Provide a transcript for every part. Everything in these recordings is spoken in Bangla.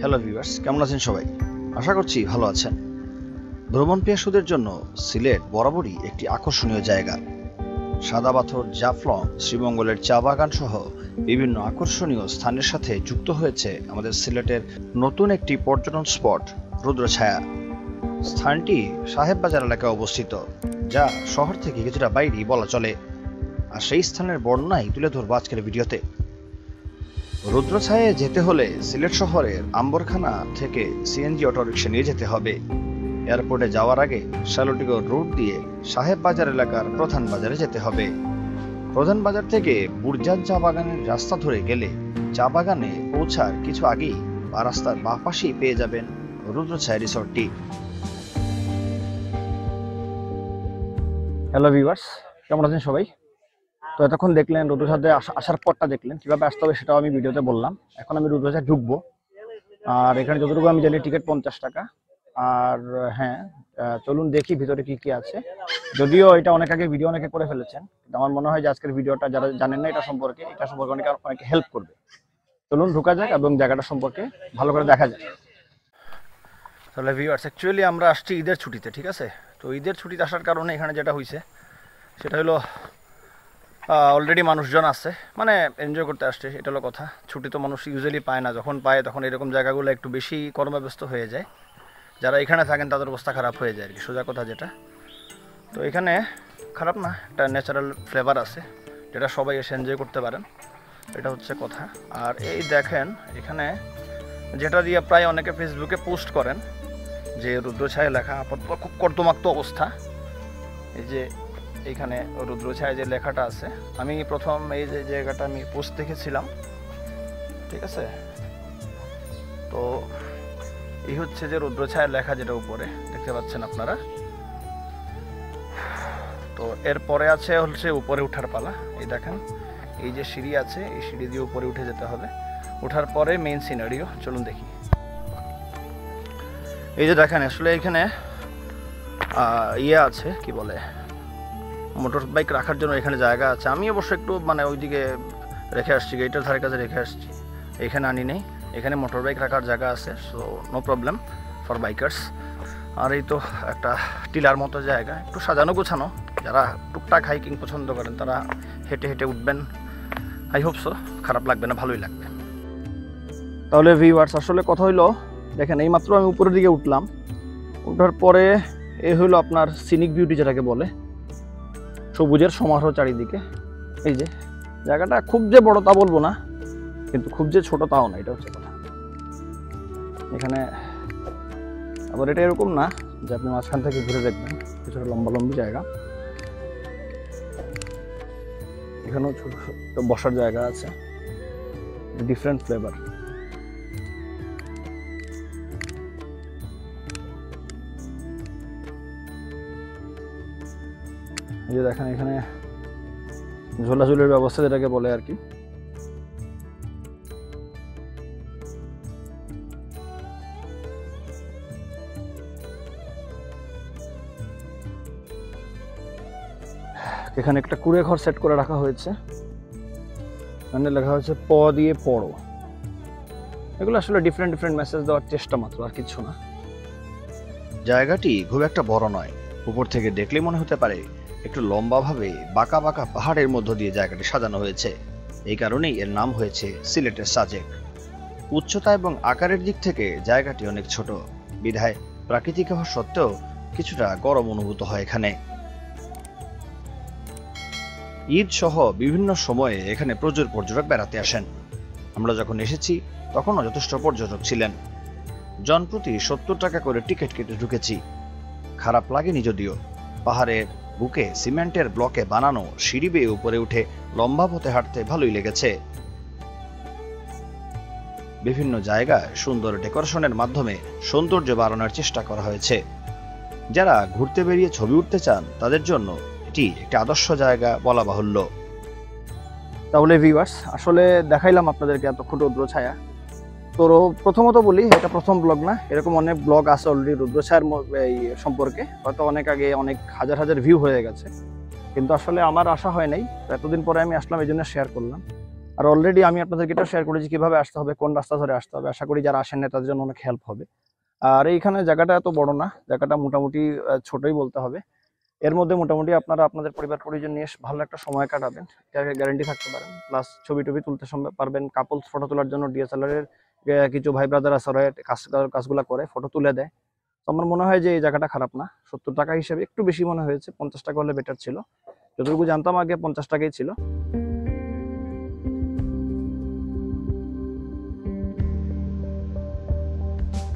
হ্যালো ভিউয়ার্স, কেমন আছেন সবাই? আশা করছি ভালো আছেন। ভ্রমণ পিয়াসুদের জন্য সিলেট বরাবরই একটি আকর্ষণীয় জায়গা। সাদা পাথর, জাফলং, শ্রীমঙ্গলের চা বাগান সহ বিভিন্ন আকর্ষণীয় স্থানের সাথে যুক্ত হয়েছে আমাদের সিলেটের নতুন একটি পর্যটন স্পট রুদ্রছায়া। স্থানটি সাহেববাজার এলাকায় অবস্থিত, যা শহর থেকে কিছুটা বাইরেই বলা চলে। আর সেই স্থানের বর্ণনাই তুলে ধরবো আজকের ভিডিওতে। রুদ্রছায়ায় যেতে হলে সিলেট শহরের আম্বরখানা থেকে সিএনজি অটোরিকশা নিয়ে যেতে হবে। এয়ারপোর্টে যাওয়ার আগে শালটিগড় রোড দিয়ে সাহেববাজার এলাকার প্রধান বাজারে যেতে হবে। প্রধান বাজার থেকে বুরজান চা বাগানের রাস্তা ধরে গেলে চা বাগানে পৌঁছার কিছু আগেই বা রাস্তার বাঁ পাশেই পেয়ে যাবেন রুদ্রছায়া রিসর্টটি। হ্যালো ভিউয়ার্স, কেমন আছেন সবাই? তো এতক্ষণ দেখলেন রুদ্রছায়াতে আসার পরটা দেখলেন কিভাবে আসতে হবে, সেটাও আমি ভিডিওতে বললাম। এখন আমি রুদ্রছায়া ঢুকবো। আর এখানে যতটুকু আমি জানি টিকিট 50 টাকা। আর হ্যাঁ, চলুন দেখি ভিতরে কি কি আছে। যদিও এটা অনেক আগে ভিডিও অনেকে করে ফেলেছেন, কিন্তু আমার মনে হয় যে আজকের ভিডিওটা যারা জানেন না এটা সম্পর্কে অনেকে হেল্প করবে। চলুন ঢোকা যাক এবং জায়গাটা সম্পর্কে ভালো করে দেখা যাক। তাহলে ভিউয়ার্স, অ্যাকচুয়ালি আমরা আসছি ঈদের ছুটিতে, ঠিক আছে? তো ঈদের ছুটিতে আসার কারণে এখানে যেটা হয়েছে সেটা হলো অলরেডি মানুষজন আছে, মানে এনজয় করতে আসছে, এটা হলো কথা। ছুটি তো মানুষ ইউজুয়ালি পায় না, যখন পায় তখন এরকম জায়গাগুলো একটু বেশি কর্মব্যস্ত হয়ে যায়। যারা এখানে থাকেন তাদের অবস্থা খারাপ হয়ে যায় আর কি, সোজা কথা যেটা। তো এখানে খারাপ না, একটা ন্যাচারাল ফ্লেভার আছে যেটা সবাই এসে এনজয় করতে পারেন, এটা হচ্ছে কথা। আর এই দেখেন এখানে যেটা দিয়ে প্রায় অনেকে ফেসবুকে পোস্ট করেন যে রুদ্রছায়া লেখা, আপাতত খুব কর্দমাক্ত অবস্থা। এই যে এইখানে রুদ্রছায়া যে লেখাটা আছে, আমি প্রথম এই যে জায়গাটা আমি পোস্ট দেখেছিলাম, ঠিক আছে? তো এই হচ্ছে যে রুদ্রছায়া লেখা যেটা উপরে দেখতে পাচ্ছেন আপনারা। তো এরপরে আছে হচ্ছে উপরে উঠার পালা। এই দেখেন এই যে সিঁড়ি আছে, এই সিঁড়ি দিয়ে উপরে উঠে যেতে হবে। ওঠার পরে মেইন সিনারিও, চলুন দেখি। এই যে দেখেন আসলে এখানে ইয়ে আছে, কি বলে, মোটর বাইক রাখার জন্য এখানে জায়গা আছে। আমি অবশ্য একটু মানে ওইদিকে রেখে আসছি, গেটের ধারে কাছে রেখে আসছি, এখানে আনি নেই। এখানে মোটর বাইক রাখার জায়গা আছে, so no problem for bikers. আর এই তো একটা টিলার মতো জায়গা, একটু সাজানো গোছানো। যারা টুকটাক হাইকিং পছন্দ করেন তারা হেঁটে হেঁটে উঠবেন, আই হোপ সো, খারাপ লাগবে না, ভালোই লাগবে। তাহলে ভিউয়ার্স, আসলে কথা হইলো, দেখেন এই মাত্র আমি উপরের দিকে উঠলাম। ওঠার পরে এই হইলো আপনার সিনিক বিউটি যেটাকে বলে, সবুজের সমারোহ চারিদিকে। এই যে জায়গাটা খুব যে বড় তা বলবো না, কিন্তু খুব যে ছোট তাও না, এটা হচ্ছে কথা। এখানে আবার এটা এরকম না যে আপনি মাঝখান থেকে ঘুরে দেখবেন, কিছুটা লম্বি জায়গা। এখানেও ছোট ছোট বসার জায়গা আছে, ডিফারেন্ট ফ্লেভার। এই যে দেখেন এখানে ঝোলাঝুলির ব্যবস্থা যেটাকে বলে আর কি। এখানে একটা কুড়ে ঘর সেট করে রাখা হয়েছে, মানে লেখা হয়েছে প দিয়ে পড়ো। এগুলো আসলে ডিফারেন্ট মেসেজ দেওয়ার চেষ্টা মাত্র, আর কিছু না। জায়গাটি খুব একটা বড় নয়, উপর থেকে দেখলে মনে হতে পারে একটু লম্বাভাবে বাঁকা বাঁকা পাহাড়ের মধ্য দিয়ে জায়গাটি সাজানো হয়েছে। এই কারণেই এর নাম হয়েছে সিলেটের সাজেক। উচ্চতা এবং আকারের দিক থেকে জায়গাটি অনেক ছোট, বিধায় প্রাকৃতিক হওয়া সত্ত্বেও কিছুটা গরম অনুভূত হয় এখানে। ঈদ সহ বিভিন্ন সময়ে এখানে প্রচুর পর্যটক বেড়াতে আসেন। আমরা যখন এসেছি তখনও যথেষ্ট পর্যটক ছিলেন। জনপ্রতি 70 টাকা করে টিকিট কেটে ঢুকেছি। খারাপ লাগেনি যদিও। পাহাড়ের বুকে সিমেন্টের ব্লকে বানানো সিঁড়ি বেয়ে উপরে উঠে লম্বা পথে হাঁটতে ভালোই লেগেছে। বিভিন্ন জায়গায় সুন্দর ডেকোরেশনের মাধ্যমে সৌন্দর্য বাড়ানোর চেষ্টা করা হয়েছে। যারা ঘুরতে বেরিয়ে ছবি উঠতে চান তাদের জন্য এটি একটি আদর্শ জায়গা বলা বাহুল্য। তাহলে ভিউয়ার্স, আসলে দেখাইলাম আপনাদেরকে এতক্ষণ রুদ্রছায়া। তো প্রথমত বলি, এটা প্রথম ব্লগ না, এরকম অনেক ব্লগ আছে অলরেডি রুদ্রছায়ার এই সম্পর্কে, হয়তো অনেক আগে অনেক হাজার ভিউ হয়ে গেছে, কিন্তু আসলে আমার আশা হয় নাই। এতদিন পরে আমি আসলাম, এই জন্য শেয়ার করলাম। আর অলরেডি আমি আপনাদেরকে এটা শেয়ার করেছি কিভাবে আসতে হবে, কোন রাস্তা ধরে আসতে হবে। আশা করি যারা আসেন না তাদের জন্য অনেক হেল্প হবে। আর এইখানে জায়গাটা এত বড় না, জায়গাটা মোটামুটি ছোটই বলতে হবে। এর মধ্যে মোটামুটি আপনারা আপনাদের পরিবার পরিজন নিয়ে ভালো একটা সময় কাটাবেন, এটা গ্যারান্টি থাকতে পারেন। প্লাস ছবি টবি তুলতে পারবেন। কাপলস ফটো তোলার জন্য ডিএসএলআর এর কিছু ভাই ব্রাদার আছে, ওরা কাজগুলা করে, ফটো তুলে দেয়। তো আমার মনে হয় যে এই জায়গাটা খারাপ না। 70 টাকা হিসেবে একটু বেশি মনে হয়েছে, 50 টাকা হলে বেটার ছিল। যতটুকু জানতাম আগে 50 টাকাই ছিল।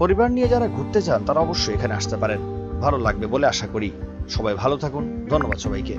পরিবার নিয়ে যারা ঘুরতে চান তারা অবশ্যই এখানে আসতে পারেন, ভালো লাগবে বলে আশা করি। সবাই ভালো থাকুন, ধন্যবাদ সবাইকে।